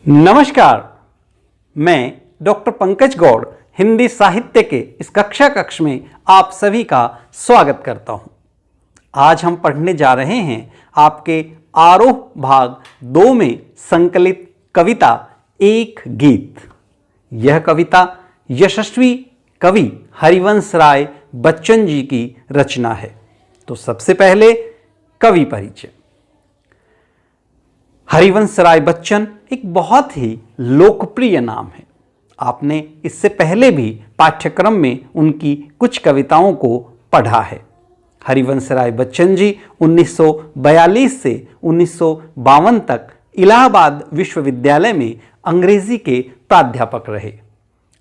नमस्कार, मैं डॉक्टर पंकज गौड़ हिंदी साहित्य के इस कक्ष में आप सभी का स्वागत करता हूं। आज हम पढ़ने जा रहे हैं आपके आरोह भाग 2 में संकलित कविता एक गीत। यह कविता यशस्वी कवि हरिवंश राय बच्चन जी की रचना है। तो सबसे पहले कवि परिचय। हरिवंश राय बच्चन एक बहुत ही लोकप्रिय नाम है। आपने इससे पहले भी पाठ्यक्रम में उनकी कुछ कविताओं को पढ़ा है। हरिवंश राय बच्चन जी 1942 से 1952 तक इलाहाबाद विश्वविद्यालय में अंग्रेजी के प्राध्यापक रहे।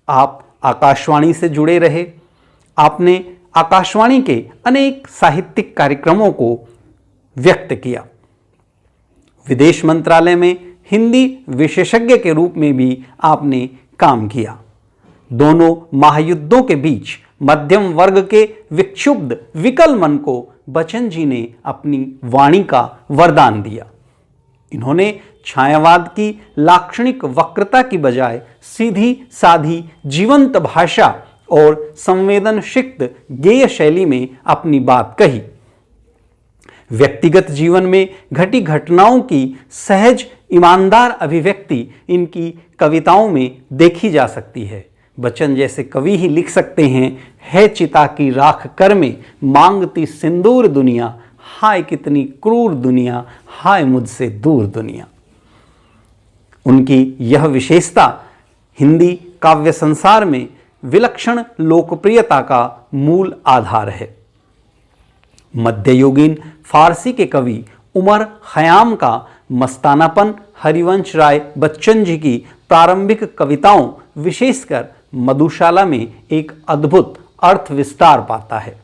आप आकाशवाणी से जुड़े रहे। आपने आकाशवाणी के अनेक साहित्यिक कार्यक्रमों को व्यक्त किया। विदेश मंत्रालय में हिंदी विशेषज्ञ के रूप में भी आपने काम किया। दोनों महायुद्धों के बीच मध्यम वर्ग के विक्षुब्ध विकल मन को बच्चन जी ने अपनी वाणी का वरदान दिया। इन्होंने छायावाद की लाक्षणिक वक्रता की बजाय सीधी साधी जीवंत भाषा और संवेदनशिक्त गेय शैली में अपनी बात कही। व्यक्तिगत जीवन में घटी घटनाओं की सहज ईमानदार अभिव्यक्ति इनकी कविताओं में देखी जा सकती है। बच्चन जैसे कवि ही लिख सकते हैं, है चिता की राख कर में मांगती सिंदूर दुनिया, हाय कितनी क्रूर दुनिया, हाय मुझसे दूर दुनिया। उनकी यह विशेषता हिंदी काव्य संसार में विलक्षण लोकप्रियता का मूल आधार है। मध्ययुगीन फारसी के कवि उमर खयाम का मस्तानापन हरिवंश राय बच्चन जी की प्रारंभिक कविताओं विशेषकर मधुशाला में एक अद्भुत अर्थ विस्तार पाता है।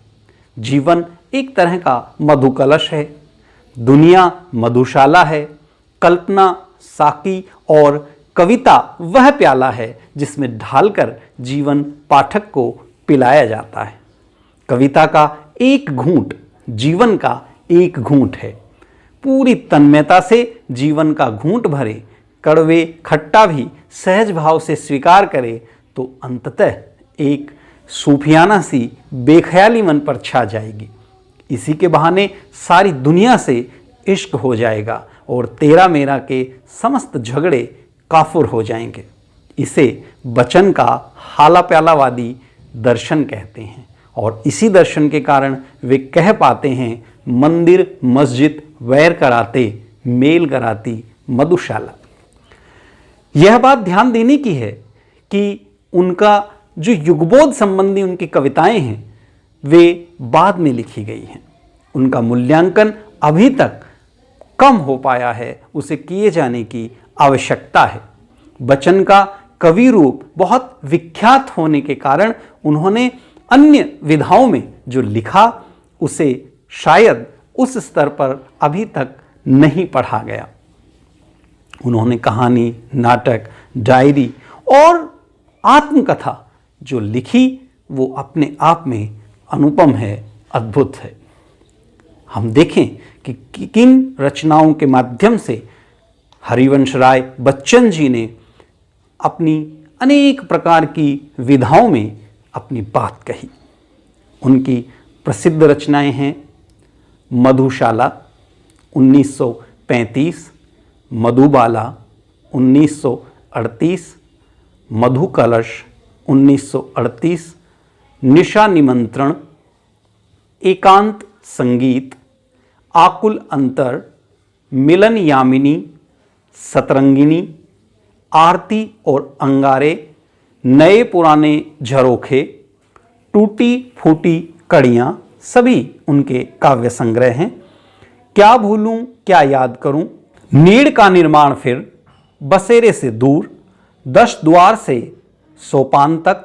जीवन एक तरह का मधुकलश है, दुनिया मधुशाला है, कल्पना साकी और कविता वह प्याला है जिसमें ढालकर जीवन पाठक को पिलाया जाता है। कविता का एक घूंट जीवन का एक घूंट है। पूरी तन्मयता से जीवन का घूंट भरे, कड़वे खट्टा भी सहज भाव से स्वीकार करे तो अंततः एक सूफियाना सी बेख्याली मन पर छा जाएगी। इसी के बहाने सारी दुनिया से इश्क हो जाएगा और तेरा मेरा के समस्त झगड़े काफुर हो जाएंगे। इसे बच्चन का हाला प्यालावादी दर्शन कहते हैं और इसी दर्शन के कारण वे कह पाते हैं, मंदिर मस्जिद वैर कराते, मेल कराती मधुशाला। यह बात ध्यान देने की है कि उनका जो युगबोध संबंधी उनकी कविताएं हैं वे बाद में लिखी गई हैं। उनका मूल्यांकन अभी तक कम हो पाया है, उसे किए जाने की आवश्यकता है। बच्चन का कवि रूप बहुत विख्यात होने के कारण उन्होंने अन्य विधाओं में जो लिखा उसे शायद उस स्तर पर अभी तक नहीं पढ़ा गया। उन्होंने कहानी, नाटक, डायरी और आत्मकथा जो लिखी वो अपने आप में अनुपम है, अद्भुत है। हम देखें कि किन रचनाओं के माध्यम से हरिवंश राय बच्चन जी ने अपनी अनेक प्रकार की विधाओं में अपनी बात कही। उनकी प्रसिद्ध रचनाएं हैं मधुशाला 1935, मधुबाला 1938, मधुकलश 1938, निशा निमंत्रण, एकांत संगीत, आकुल अंतर, मिलन यामिनी, सतरंगिनी, आरती और अंगारे, नए पुराने झरोखे, टूटी फूटी कड़ियाँ सभी उनके काव्य संग्रह हैं। क्या भूलूं क्या याद करूं, नीड़ का निर्माण फिर, बसेरे से दूर, 10 द्वार से सोपान तक,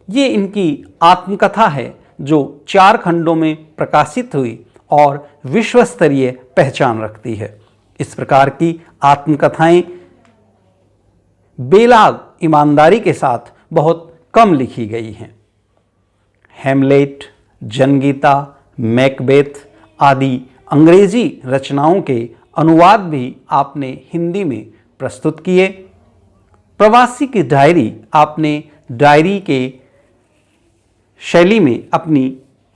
ये इनकी आत्मकथा है जो 4 खंडों में प्रकाशित हुई और विश्व स्तरीय पहचान रखती है। इस प्रकार की आत्मकथाएं बेलाग ईमानदारी के साथ बहुत कम लिखी गई हैं। हैमलेट, जनगीता, मैकबेथ आदि अंग्रेजी रचनाओं के अनुवाद भी आपने हिंदी में प्रस्तुत किए। प्रवासी की डायरी आपने डायरी के शैली में अपनी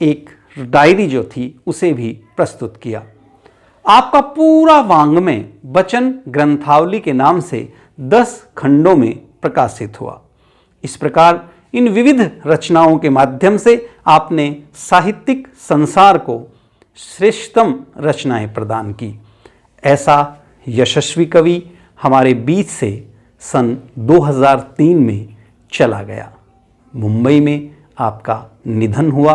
एक डायरी जो थी उसे भी प्रस्तुत किया। आपका पूरा वाङ्मय वचन ग्रंथावली के नाम से 10 खंडों में प्रकाशित हुआ। इस प्रकार इन विविध रचनाओं के माध्यम से आपने साहित्यिक संसार को श्रेष्ठतम रचनाएं प्रदान की। ऐसा यशस्वी कवि हमारे बीच से सन 2003 में चला गया। मुंबई में आपका निधन हुआ।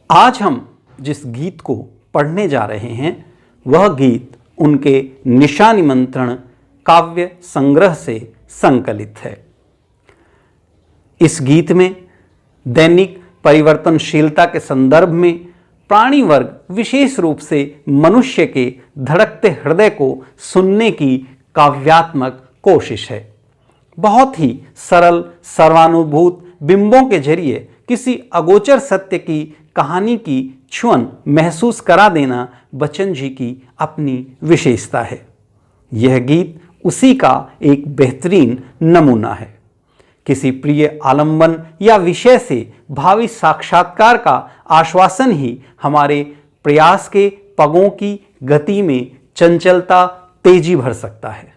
आज हम जिस गीत को पढ़ने जा रहे हैं वह गीत उनके निशा निमंत्रण काव्य संग्रह से संकलित है। इस गीत में दैनिक परिवर्तनशीलता के संदर्भ में प्राणी वर्ग, विशेष रूप से मनुष्य के धड़कते हृदय को सुनने की काव्यात्मक कोशिश है। बहुत ही सरल सर्वानुभूत बिंबों के जरिए किसी अगोचर सत्य की कहानी की छुअन महसूस करा देना बच्चन जी की अपनी विशेषता है। यह गीत उसी का एक बेहतरीन नमूना है। किसी प्रिय आलंबन या विषय से भावी साक्षात्कार का आश्वासन ही हमारे प्रयास के पगों की गति में चंचलता, तेजी भर सकता है।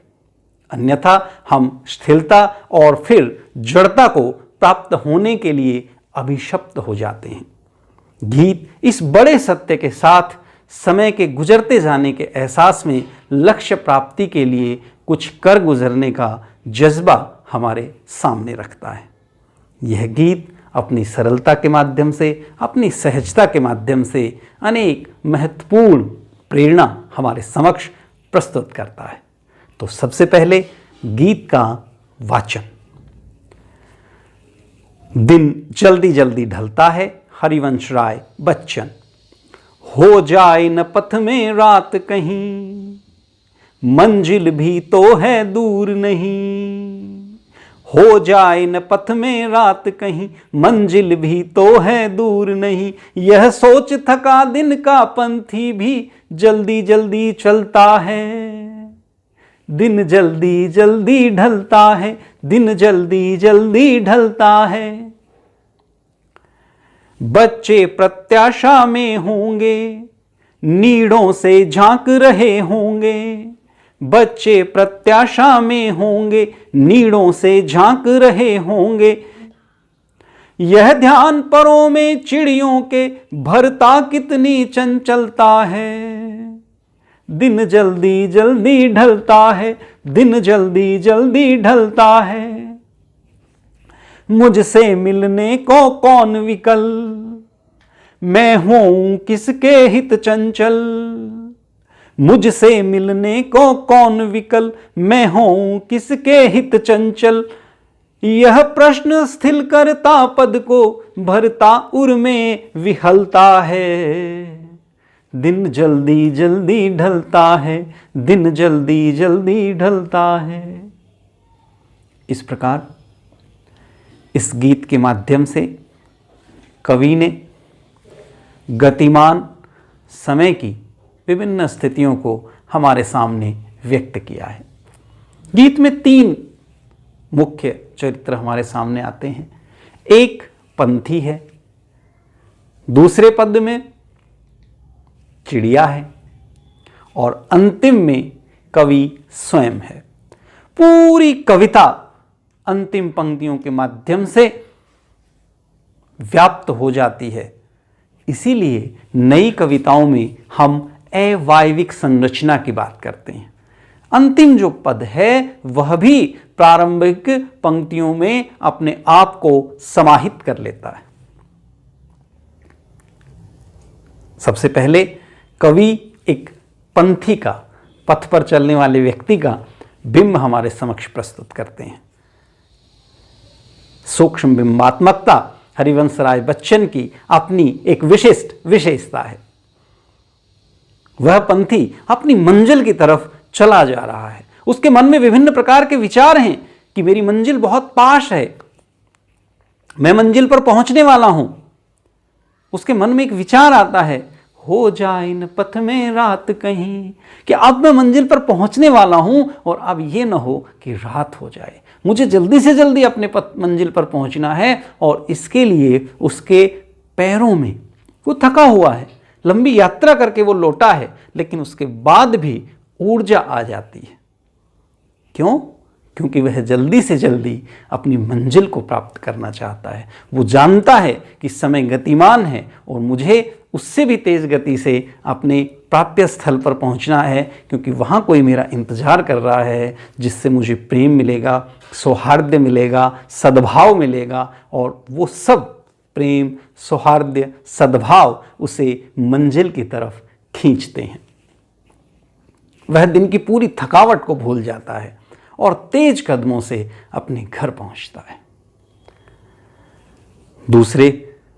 अन्यथा हम स्थिरता और फिर जड़ता को प्राप्त होने के लिए अभिशप्त हो जाते हैं। गीत इस बड़े सत्य के साथ समय के गुजरते जाने के एहसास में लक्ष्य प्राप्ति के लिए कुछ कर गुजरने का जज्बा हमारे सामने रखता है। यह गीत अपनी सरलता के माध्यम से, अपनी सहजता के माध्यम से अनेक महत्वपूर्ण प्रेरणा हमारे समक्ष प्रस्तुत करता है। तो सबसे पहले गीत का वाचन। दिन जल्दी जल्दी ढलता है, हरिवंश राय बच्चन। हो जाए न पथ में रात कहीं, मंजिल भी तो है दूर नहीं। हो जाए न पथ में रात कहीं, मंजिल भी तो है दूर नहीं। यह सोच थका दिन का पंथी भी जल्दी जल्दी चलता है। दिन जल्दी जल्दी ढलता है, दिन जल्दी जल्दी ढलता है। बच्चे प्रत्याशा में होंगे, नीड़ों से झांक रहे होंगे। बच्चे प्रत्याशा में होंगे, नीड़ों से झांक रहे होंगे। यह ध्यान परों में चिड़ियों के भरता कितनी चंचलता है। दिन जल्दी जल्दी ढलता है, दिन जल्दी जल्दी ढलता है। मुझसे मिलने को कौन विकल, मैं हूं किसके हित चंचल। मुझसे मिलने को कौन विकल, मैं हूं किसके हित चंचल। यह प्रश्न स्थिल करता पद को भरता उर में विहलता है। दिन जल्दी जल्दी ढलता है, दिन जल्दी जल्दी ढलता है। इस प्रकार इस गीत के माध्यम से कवि ने गतिमान समय की विभिन्न स्थितियों को हमारे सामने व्यक्त किया है। गीत में 3 मुख्य चरित्र हमारे सामने आते हैं। एक पंथी है, दूसरे पद में चिड़िया है और अंतिम में कवि स्वयं है। पूरी कविता अंतिम पंक्तियों के माध्यम से व्याप्त हो जाती है। इसीलिए नई कविताओं में हम अवायविक संरचना की बात करते हैं। अंतिम जो पद है वह भी प्रारंभिक पंक्तियों में अपने आप को समाहित कर लेता है। सबसे पहले कवि एक पंथी का, पथ पर चलने वाले व्यक्ति का बिंब हमारे समक्ष प्रस्तुत करते हैं। सूक्ष्म बिंबात्मकता हरिवंश राय बच्चन की अपनी एक विशिष्ट विशेषता है। वह पंथी अपनी मंजिल की तरफ चला जा रहा है। उसके मन में विभिन्न प्रकार के विचार हैं कि मेरी मंजिल बहुत पास है, मैं मंजिल पर पहुंचने वाला हूं। उसके मन में एक विचार आता है, हो जाए न पथ में रात कहीं, कि अब मैं मंजिल पर पहुंचने वाला हूं और अब ये न हो कि रात हो जाए। मुझे जल्दी से जल्दी अपने मंजिल पर पहुंचना है और इसके लिए उसके पैरों में, वो थका हुआ है, लंबी यात्रा करके वो लौटा है, लेकिन उसके बाद भी ऊर्जा आ जाती है। क्यों? क्योंकि वह जल्दी से जल्दी अपनी मंजिल को प्राप्त करना चाहता है। वो जानता है कि समय गतिमान है और मुझे उससे भी तेज गति से अपने प्राप्य स्थल पर पहुंचना है, क्योंकि वहाँ कोई मेरा इंतजार कर रहा है, जिससे मुझे प्रेम मिलेगा, सौहार्द्य मिलेगा, सद्भाव मिलेगा, और वो सब प्रेम, सौहार्द्य, सद्भाव उसे मंजिल की तरफ खींचते हैं। वह दिन की पूरी थकावट को भूल जाता है और तेज कदमों से अपने घर पहुंचता है। दूसरे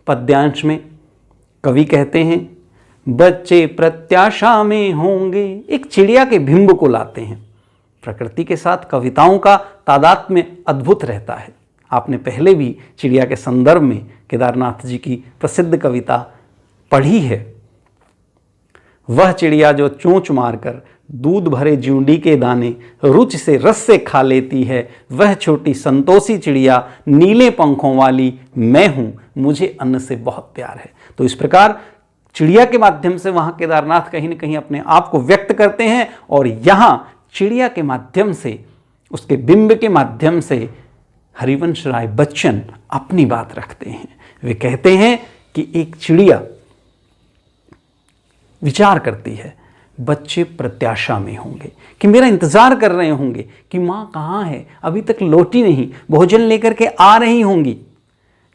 पद्यांश में कवि कहते हैं, बच्चे प्रत्याशा में होंगे। एक चिड़िया के बिंब को लाते हैं। प्रकृति के साथ कविताओं का तादात्म्य अद्भुत रहता है। आपने पहले भी चिड़िया के संदर्भ में केदारनाथ जी की प्रसिद्ध कविता पढ़ी है। वह चिड़िया जो चोंच मारकर दूध भरे जूंडी के दाने रुचि से रस से खा लेती है, वह छोटी संतोषी चिड़िया नीले पंखों वाली मैं हूँ, मुझे अन्न से बहुत प्यार है। तो इस प्रकार चिड़िया के माध्यम से वहाँ केदारनाथ कहीं न कहीं अपने आप को व्यक्त करते हैं, और यहाँ चिड़िया के माध्यम से, उसके बिंब के माध्यम से हरिवंश राय बच्चन अपनी बात रखते हैं। वे कहते हैं कि एक चिड़िया विचार करती है, बच्चे प्रत्याशा में होंगे, कि मेरा इंतजार कर रहे होंगे कि माँ कहाँ है, अभी तक लौटी नहीं, भोजन लेकर के आ रही होंगी,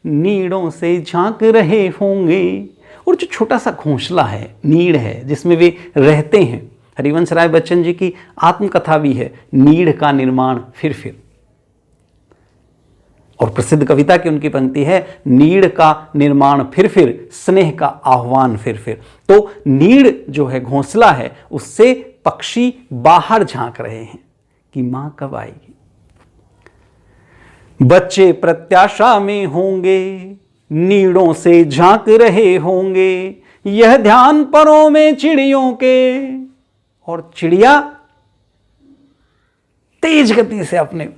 नीड़ों से झांक रहे होंगे। और जो छोटा सा घोंसला है, नीड़ है, जिसमें वे रहते हैं, हरिवंश राय बच्चन जी की आत्मकथा भी है, नीड़ का निर्माण फिर। और प्रसिद्ध कविता की उनकी पंक्ति है, नीड़ का निर्माण फिर, स्नेह का आह्वान फिर। तो नीड़ जो है, घोंसला है, उससे पक्षी बाहर झांक रहे हैं कि मां कब आएगी। बच्चे प्रत्याशा में होंगे, नीड़ों से झांक रहे होंगे, यह ध्यान परों में चिड़ियों के। और चिड़िया तेज गति से अपने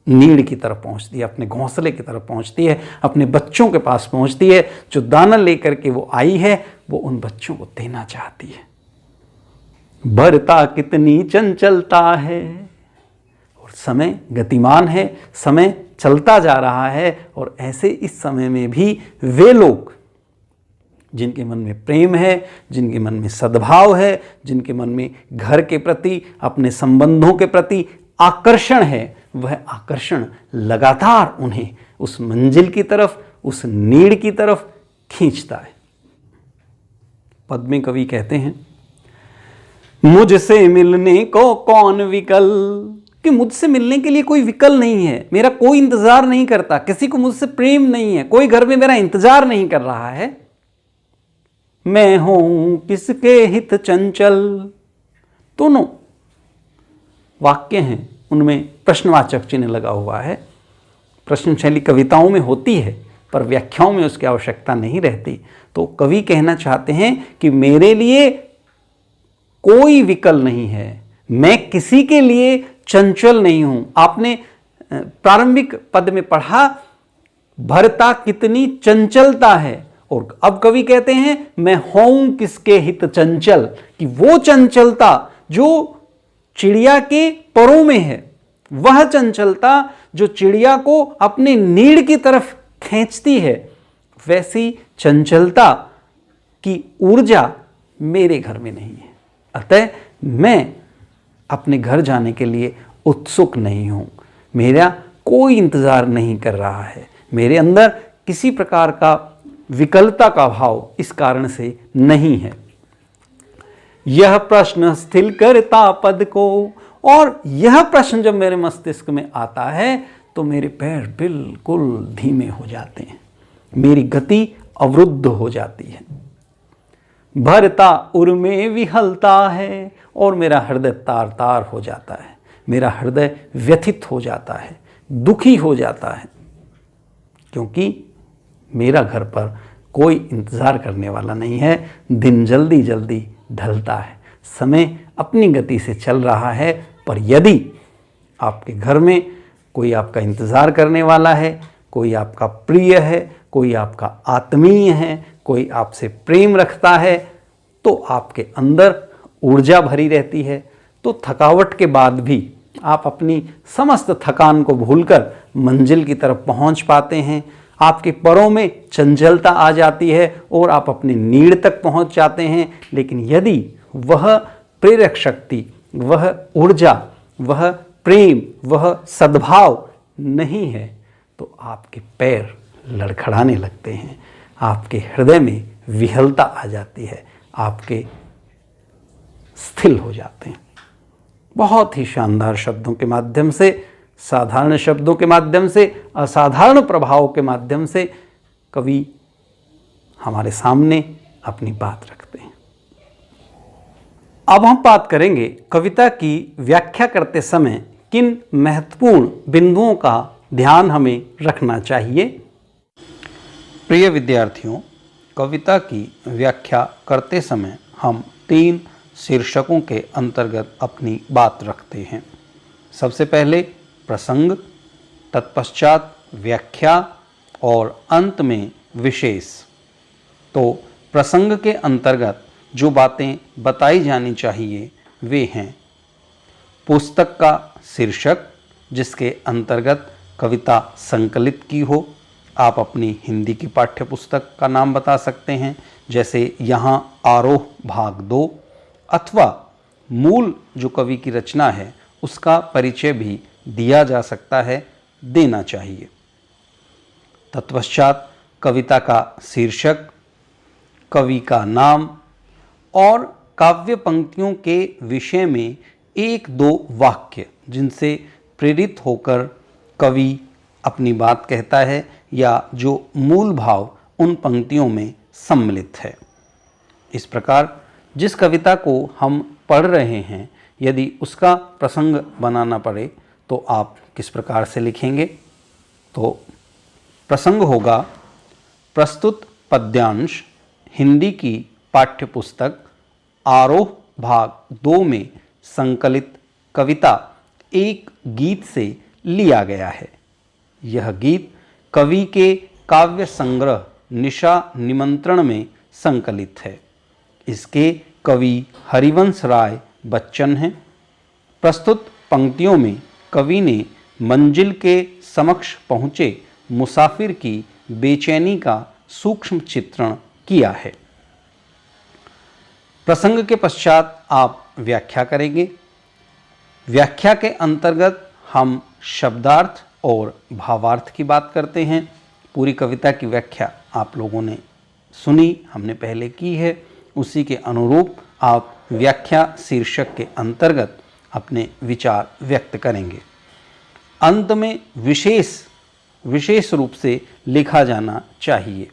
नीड़ की तरफ पहुंचती है, अपने घोंसले की तरफ पहुंचती है, अपने बच्चों के पास पहुंचती है। जो दाना लेकर के वो आई है, वो उन बच्चों को देना चाहती है। भरता कितनी चंचलता है, और समय गतिमान है, समय चलता जा रहा है। और ऐसे इस समय में भी वे लोग जिनके मन में प्रेम है, जिनके मन में सद्भाव है, जिनके मन में घर के प्रति, अपने संबंधों के प्रति आकर्षण है, वह आकर्षण लगातार उन्हें उस मंजिल की तरफ, उस नीड़ की तरफ खींचता है। पद में कवि कहते हैं, मुझसे मिलने को कौन विकल, कि मुझसे मिलने के लिए कोई विकल नहीं है, मेरा कोई इंतजार नहीं करता, किसी को मुझसे प्रेम नहीं है, कोई घर में मेरा इंतजार नहीं कर रहा है। मैं हूं किसके हित चंचल। दोनों वाक्य हैं, उनमें प्रश्नवाचक चिन्ह लगा हुआ है। प्रश्न शैली कविताओं में होती है, पर व्याख्याओं में उसकी आवश्यकता नहीं रहती। तो कवि कहना चाहते हैं कि मेरे लिए कोई विकल नहीं है, मैं किसी के लिए चंचल नहीं हूं। आपने प्रारंभिक पद में पढ़ा, भरता कितनी चंचलता है, और अब कवि कहते हैं मैं हूं किसके हित चंचल, कि वो चंचलता जो चिड़िया के परों में है, वह चंचलता जो चिड़िया को अपने नीड़ की तरफ खींचती है, वैसी चंचलता की ऊर्जा मेरे घर में नहीं है। अतः मैं अपने घर जाने के लिए उत्सुक नहीं हूं, मेरा कोई इंतजार नहीं कर रहा है, मेरे अंदर किसी प्रकार का विकलता का भाव इस कारण से नहीं है। यह प्रश्न स्थिर करता पद को, और यह प्रश्न जब मेरे मस्तिष्क में आता है तो मेरे पैर बिल्कुल धीमे हो जाते हैं, मेरी गति अवरुद्ध हो जाती है। भरता उर में विहलता है, और मेरा हृदय तार तार हो जाता है, मेरा हृदय व्यथित हो जाता है, दुखी हो जाता है, क्योंकि मेरा घर पर कोई इंतज़ार करने वाला नहीं है। दिन जल्दी जल्दी ढलता है, समय अपनी गति से चल रहा है। पर यदि आपके घर में कोई आपका इंतज़ार करने वाला है, कोई आपका प्रिय है, कोई आपका आत्मीय है, कोई आपसे प्रेम रखता है, तो आपके अंदर ऊर्जा भरी रहती है। तो थकावट के बाद भी आप अपनी समस्त थकान को भूलकर मंजिल की तरफ पहुंच पाते हैं। आपके पैरों में चंचलता आ जाती है और आप अपनी नीड तक पहुंच जाते हैं। लेकिन यदि वह प्रेरक शक्ति, वह ऊर्जा, वह प्रेम, वह सद्भाव नहीं है तो आपके पैर लड़खड़ाने लगते हैं, आपके हृदय में विहलता आ जाती है, आपके स्थिर हो जाते हैं। बहुत ही शानदार शब्दों के माध्यम से, साधारण शब्दों के माध्यम से, असाधारण प्रभाव के माध्यम से कवि हमारे सामने अपनी बात रखते हैं। अब हम बात करेंगे कविता की व्याख्या करते समय किन महत्वपूर्ण बिंदुओं का ध्यान हमें रखना चाहिए। प्रिय विद्यार्थियों, कविता की व्याख्या करते समय हम 3 शीर्षकों के अंतर्गत अपनी बात रखते हैं। सबसे पहले प्रसंग, तत्पश्चात व्याख्या और अंत में विशेष। तो प्रसंग के अंतर्गत जो बातें बताई जानी चाहिए वे हैं पुस्तक का शीर्षक, जिसके अंतर्गत कविता संकलित की हो। आप अपनी हिंदी की पाठ्य पुस्तक का नाम बता सकते हैं, जैसे यहाँ आरोह भाग 2, अथवा मूल जो कवि की रचना है उसका परिचय भी दिया जा सकता है, देना चाहिए। तत्पश्चात कविता का शीर्षक, कवि का नाम और काव्य पंक्तियों के विषय में 1-2 वाक्य जिनसे प्रेरित होकर कवि अपनी बात कहता है या जो मूल भाव उन पंक्तियों में सम्मिलित है। इस प्रकार जिस कविता को हम पढ़ रहे हैं, यदि उसका प्रसंग बनाना पड़े तो आप किस प्रकार से लिखेंगे? तो प्रसंग होगा प्रस्तुत पद्यांश हिंदी की पाठ्य पुस्तक आरोह भाग 2 में संकलित कविता एक गीत से लिया गया है। यह गीत कवि के काव्य संग्रह निशा निमंत्रण में संकलित है। इसके कवि हरिवंश राय बच्चन हैं। प्रस्तुत पंक्तियों में कवि ने मंजिल के समक्ष पहुँचे मुसाफिर की बेचैनी का सूक्ष्म चित्रण किया है। प्रसंग के पश्चात आप व्याख्या करेंगे। व्याख्या के अंतर्गत हम शब्दार्थ और भावार्थ की बात करते हैं। पूरी कविता की व्याख्या आप लोगों ने सुनी, हमने पहले की है। उसी के अनुरूप आप व्याख्या शीर्षक के अंतर्गत अपने विचार व्यक्त करेंगे। अंत में विशेष रूप से लिखा जाना चाहिए।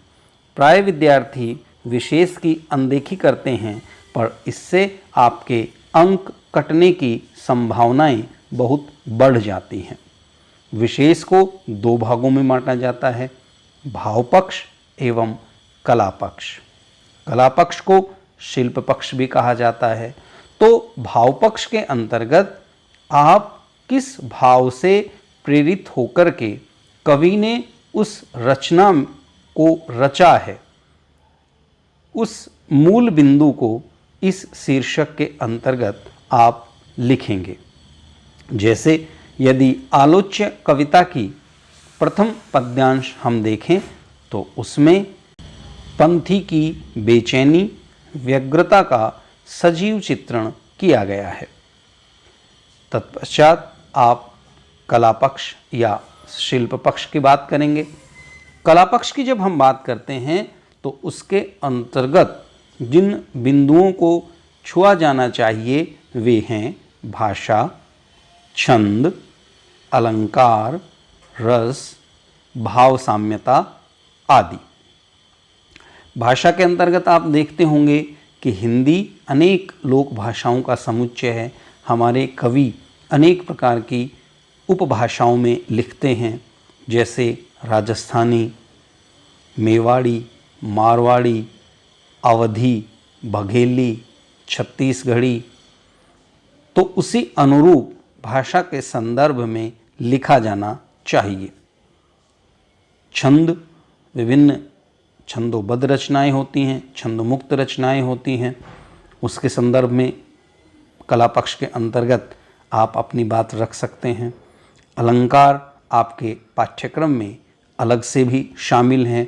प्राय विद्यार्थी विशेष की अनदेखी करते हैं, पर इससे आपके अंक कटने की संभावनाएं बहुत बढ़ जाती हैं। विशेष को 2 भागों में बांटा जाता है, भाव पक्ष एवं कला पक्ष। कला पक्ष को शिल्प पक्ष भी कहा जाता है। तो भाव पक्ष के अंतर्गत आप किस भाव से प्रेरित होकर के कवि ने उस रचना को रचा है, उस मूल बिंदु को इस शीर्षक के अंतर्गत आप लिखेंगे। जैसे यदि आलोच्य कविता की प्रथम पद्यांश हम देखें तो उसमें पंथी की बेचैनी, व्यग्रता का सजीव चित्रण किया गया है। तत्पश्चात आप कला पक्ष या शिल्प पक्ष की बात करेंगे। कला पक्ष की जब हम बात करते हैं तो उसके अंतर्गत जिन बिंदुओं को छुआ जाना चाहिए वे हैं भाषा, छंद, अलंकार, रस, भाव साम्यता आदि। भाषा के अंतर्गत आप देखते होंगे कि हिंदी अनेक लोक भाषाओं का समुच्चय है। हमारे कवि अनेक प्रकार की उपभाषाओं में लिखते हैं, जैसे राजस्थानी, मेवाड़ी, मारवाड़ी, अवधी, बघेली, छत्तीसगढ़ी, तो उसी अनुरूप भाषा के संदर्भ में लिखा जाना चाहिए। छंद, विभिन्न छंदोबद्ध रचनाएं होती हैं, छंदमुक्त रचनाएं होती हैं, उसके संदर्भ में कला पक्ष के अंतर्गत आप अपनी बात रख सकते हैं। अलंकार आपके पाठ्यक्रम में अलग से भी शामिल हैं।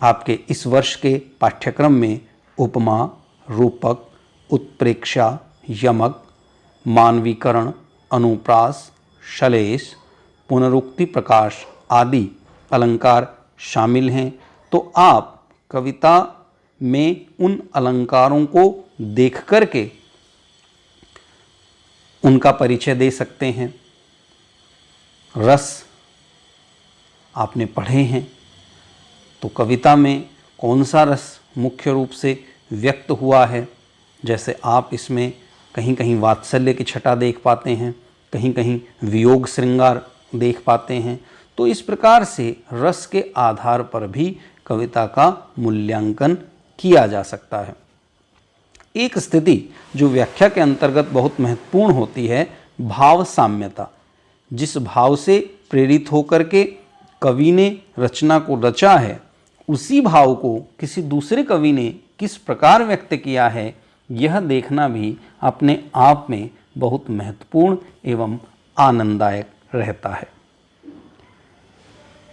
आपके इस वर्ष के पाठ्यक्रम में उपमा, रूपक, उत्प्रेक्षा, यमक, मानवीकरण, अनुप्रास, शलेष, पुनरुक्ति प्रकाश आदि अलंकार शामिल हैं। तो आप कविता में उन अलंकारों को देख करके उनका परिचय दे सकते हैं। रस आपने पढ़े हैं, तो कविता में कौन सा रस मुख्य रूप से व्यक्त हुआ है। जैसे आप इसमें कहीं कहीं वात्सल्य की छटा देख पाते हैं, कहीं कहीं वियोग श्रृंगार देख पाते हैं। तो इस प्रकार से रस के आधार पर भी कविता का मूल्यांकन किया जा सकता है। एक स्थिति जो व्याख्या के अंतर्गत बहुत महत्वपूर्ण होती है, भाव साम्यता। जिस भाव से प्रेरित होकर के कवि ने रचना को रचा है, उसी भाव को किसी दूसरे कवि ने किस प्रकार व्यक्त किया है, यह देखना भी अपने आप में बहुत महत्वपूर्ण एवं आनंददायक रहता है।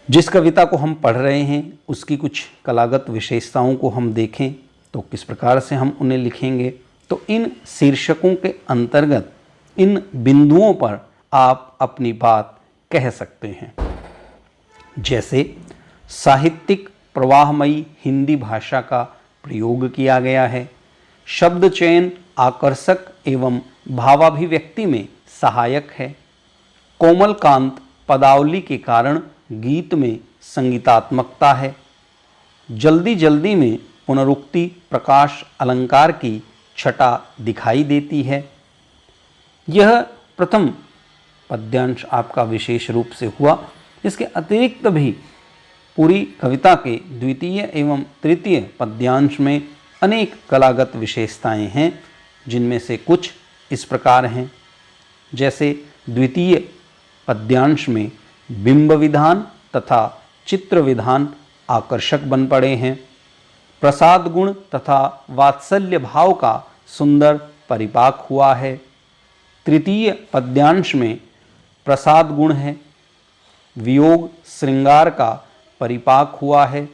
जिस कविता को हम पढ़ रहे हैं उसकी कुछ कलागत विशेषताओं को हम देखें तो किस प्रकार से हम उन्हें लिखेंगे। तो इन शीर्षकों के अंतर्गत इन बिंदुओं पर आप अपनी बात कह सकते हैं। जैसे साहित्यिक प्रवाहमयी हिंदी भाषा का प्रयोग किया गया है, शब्द चयन आकर्षक एवं भावाभिव्यक्ति में सहायक है, कोमल कांत पदावली के कारण गीत में संगीतात्मकता है, जल्दी जल्दी में पुनरुक्ति प्रकाश अलंकार की छटा दिखाई देती है। यह प्रथम पद्यांश आपका विशेष रूप से हुआ। इसके अतिरिक्त भी पूरी कविता के द्वितीय एवं तृतीय पद्यांश में अनेक कलागत विशेषताएं हैं, जिनमें से कुछ इस प्रकार हैं। जैसे द्वितीय पद्यांश में बिंब विधान तथा चित्र विधान आकर्षक बन पड़े हैं। प्रसाद गुण तथा वात्सल्य भाव का सुंदर परिपाक हुआ है। तृतीय पद्यांश में प्रसाद गुण है, वियोग श्रृंगार का परिपाक हुआ है।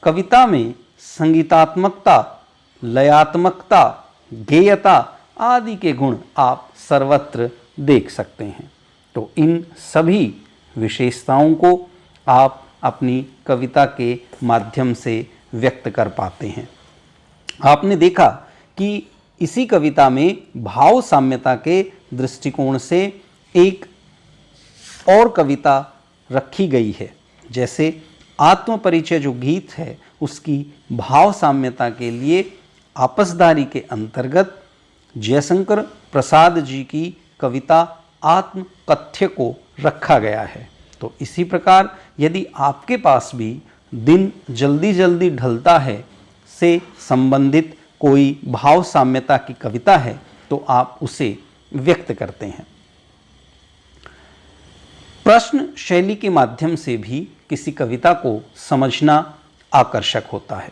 कविता में संगीतात्मकता, लयात्मकता, गेयता आदि के गुण आप सर्वत्र देख सकते हैं। तो इन सभी विशेषताओं को आप अपनी कविता के माध्यम से व्यक्त कर पाते हैं। आपने देखा कि इसी कविता में भाव साम्यता के दृष्टिकोण से एक और कविता रखी गई है। जैसे आत्मपरिचय जो गीत है, उसकी भाव साम्यता के लिए आपसदारी के अंतर्गत जयशंकर प्रसाद जी की कविता आत्मकथ्य को रखा गया है। तो इसी प्रकार यदि आपके पास भी दिन जल्दी जल्दी ढलता है से संबंधित कोई भाव साम्यता की कविता है, तो आप उसे व्यक्त करते हैं। प्रश्न शैली के माध्यम से भी किसी कविता को समझना आकर्षक होता है।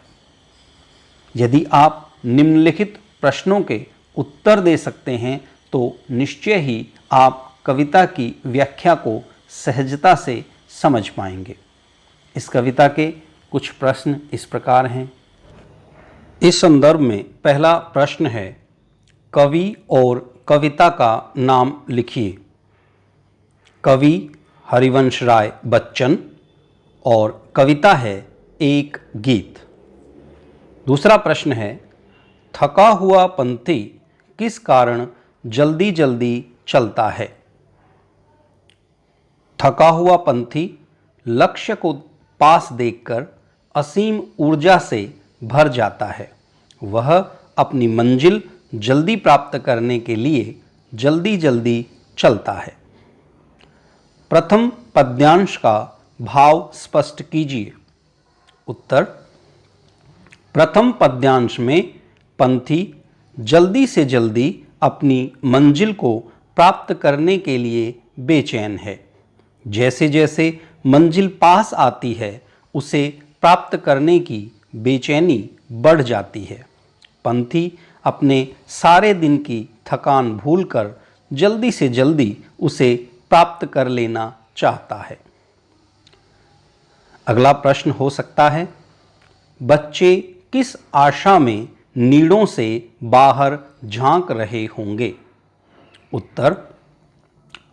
यदि आप निम्नलिखित प्रश्नों के उत्तर दे सकते हैं, तो निश्चय ही आप कविता की व्याख्या को सहजता से समझ पाएंगे। इस कविता के कुछ प्रश्न इस प्रकार हैं। इस संदर्भ में पहला प्रश्न है, कवि और कविता का नाम लिखिए। कवि हरिवंश राय बच्चन और कविता है एक गीत। दूसरा प्रश्न है, थका हुआ पंथी किस कारण जल्दी जल्दी चलता है। थका हुआ पंथी लक्ष्य को पास देखकर असीम ऊर्जा से भर जाता है। वह अपनी मंजिल जल्दी प्राप्त करने के लिए जल्दी जल्दी चलता है। प्रथम पद्यांश का भाव स्पष्ट कीजिए। उत्तर, प्रथम पद्यांश में पंथी जल्दी से जल्दी अपनी मंजिल को प्राप्त करने के लिए बेचैन है। जैसे जैसे मंजिल पास आती है उसे प्राप्त करने की बेचैनी बढ़ जाती है। पंथी अपने सारे दिन की थकान भूलकर जल्दी से जल्दी उसे प्राप्त कर लेना चाहता है। अगला प्रश्न हो सकता है, बच्चे किस आशा में नीड़ों से बाहर झांक रहे होंगे? उत्तर,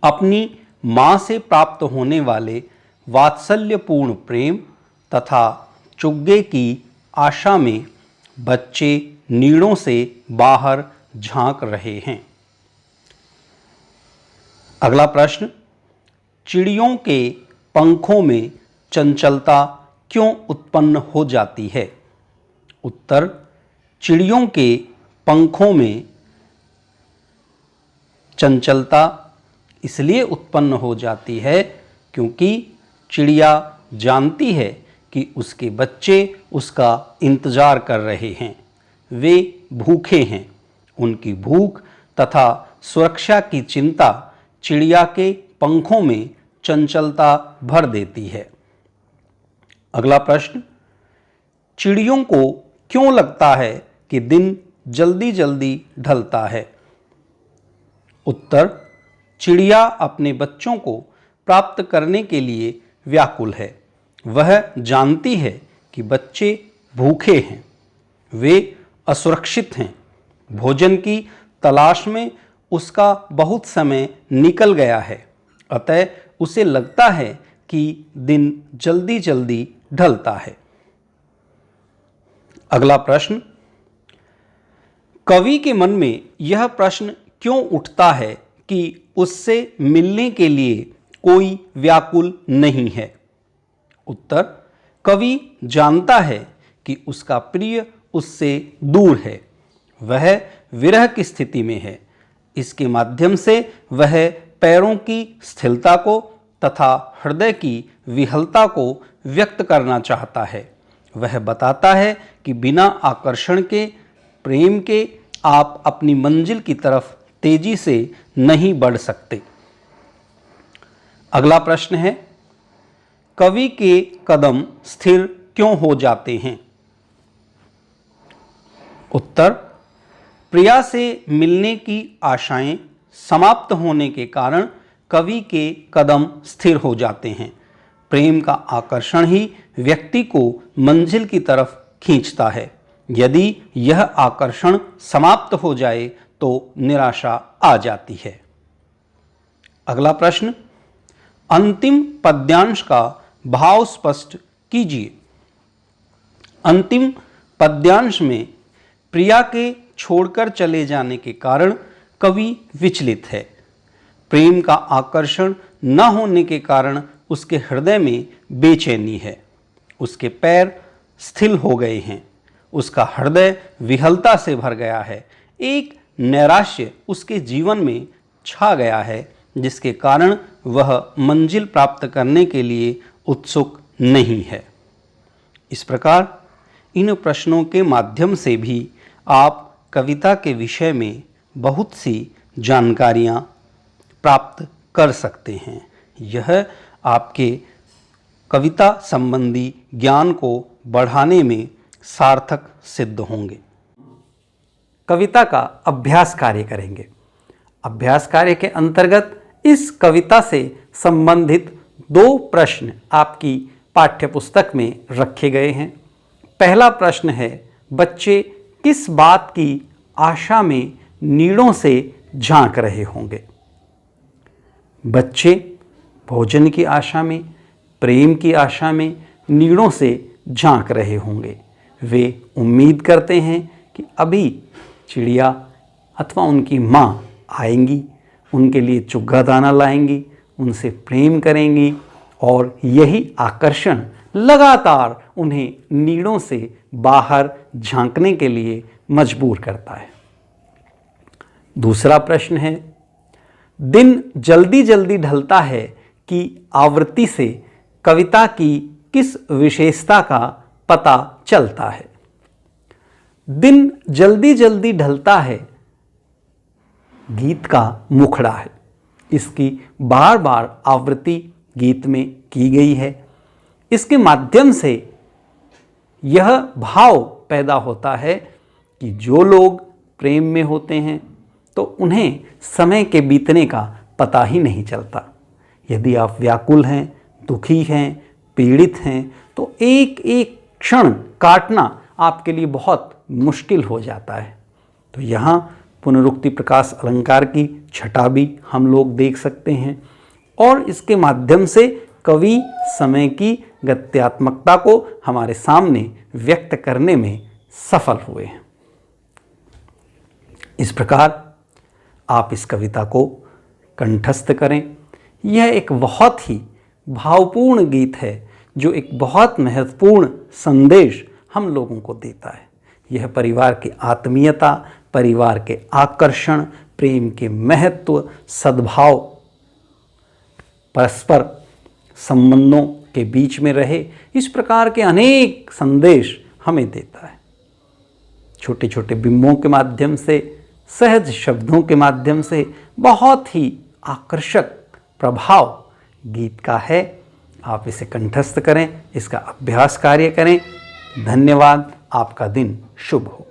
अपनी मां से प्राप्त होने वाले वात्सल्यपूर्ण प्रेम तथा चुग्गे की आशा में बच्चे नीड़ों से बाहर झांक रहे हैं। अगला प्रश्न, चिड़ियों के पंखों में चंचलता क्यों उत्पन्न हो जाती है? उत्तर, चिड़ियों के पंखों में चंचलता इसलिए उत्पन्न हो जाती है क्योंकि चिड़िया जानती है कि उसके बच्चे उसका इंतजार कर रहे हैं। वे भूखे हैं। उनकी भूख तथा सुरक्षा की चिंता चिड़िया के पंखों में चंचलता भर देती है। अगला प्रश्न, चिड़ियों को क्यों लगता है कि दिन जल्दी जल्दी ढलता है? उत्तर, चिड़िया अपने बच्चों को प्राप्त करने के लिए व्याकुल है। वह जानती है कि बच्चे भूखे हैं, वे असुरक्षित हैं, भोजन की तलाश में उसका बहुत समय निकल गया है, अतः उसे लगता है कि दिन जल्दी जल्दी ढलता है। अगला प्रश्न, कवि के मन में यह प्रश्न क्यों उठता है कि उससे मिलने के लिए कोई व्याकुल नहीं है? उत्तर, कवि जानता है कि उसका प्रिय उससे दूर है, वह विरह की स्थिति में है। इसके माध्यम से वह पैरों की स्थिरता को तथा हृदय की विहलता को व्यक्त करना चाहता है। वह बताता है कि बिना आकर्षण के, प्रेम के आप अपनी मंजिल की तरफ तेजी से नहीं बढ़ सकते। अगला प्रश्न है, कवि के कदम स्थिर क्यों हो जाते हैं? उत्तर, प्रिया से मिलने की आशाएं समाप्त होने के कारण कवि के कदम स्थिर हो जाते हैं। प्रेम का आकर्षण ही व्यक्ति को मंजिल की तरफ खींचता है। यदि यह आकर्षण समाप्त हो जाए तो निराशा आ जाती है। अगला प्रश्न, अंतिम पद्यांश का भाव स्पष्ट कीजिए। अंतिम पद्यांश में प्रिया के छोड़कर चले जाने के कारण कवि विचलित है। प्रेम का आकर्षण न होने के कारण उसके हृदय में बेचैनी है। उसके पैर स्थिर हो गए हैं। उसका हृदय विहलता से भर गया है। एक नैराश्य उसके जीवन में छा गया है, जिसके कारण वह मंजिल प्राप्त करने के लिए उत्सुक नहीं है। इस प्रकार इन प्रश्नों के माध्यम से भी आप कविता के विषय में बहुत सी जानकारियाँ प्राप्त कर सकते हैं। यह आपके कविता संबंधी ज्ञान को बढ़ाने में सार्थक सिद्ध होंगे। कविता का अभ्यास कार्य करेंगे। अभ्यास कार्य के अंतर्गत इस कविता से संबंधित 2 प्रश्न आपकी पाठ्यपुस्तक में रखे गए हैं। पहला प्रश्न है, बच्चे किस बात की आशा में नीड़ों से झांक रहे होंगे? बच्चे भोजन की आशा में, प्रेम की आशा में नीड़ों से झांक रहे होंगे। वे उम्मीद करते हैं कि अभी चिड़िया अथवा उनकी माँ आएंगी, उनके लिए चुग्गा दाना लाएंगी, उनसे प्रेम करेंगी और यही आकर्षण लगातार उन्हें नीड़ों से बाहर झांकने के लिए मजबूर करता है। दूसरा प्रश्न है, दिन जल्दी जल्दी ढलता है कि आवृत्ति से कविता की किस विशेषता का पता चलता है? दिन जल्दी जल्दी ढलता है गीत का मुखड़ा है। इसकी बार बार आवृत्ति गीत में की गई है। इसके माध्यम से यह भाव पैदा होता है कि जो लोग प्रेम में होते हैं तो उन्हें समय के बीतने का पता ही नहीं चलता। यदि आप व्याकुल हैं, दुखी हैं, पीड़ित हैं तो एक एक क्षण काटना आपके लिए बहुत मुश्किल हो जाता है। तो यहाँ पुनरुक्ति प्रकाश अलंकार की छटा भी हम लोग देख सकते हैं और इसके माध्यम से कवि समय की गत्यात्मकता को हमारे सामने व्यक्त करने में सफल हुए हैं। इस प्रकार आप इस कविता को कंठस्थ करें। यह एक बहुत ही भावपूर्ण गीत है जो एक बहुत महत्वपूर्ण संदेश हम लोगों को देता है। यह परिवार की आत्मीयता, परिवार के आकर्षण, प्रेम के महत्व, सद्भाव, परस्पर संबंधों के बीच में रहे, इस प्रकार के अनेक संदेश हमें देता है। छोटे छोटे बिंबों के माध्यम से, सहज शब्दों के माध्यम से बहुत ही आकर्षक प्रभाव गीत का है। आप इसे कंठस्थ करें, इसका अभ्यास कार्य करें। धन्यवाद। आपका दिन शुभ हो।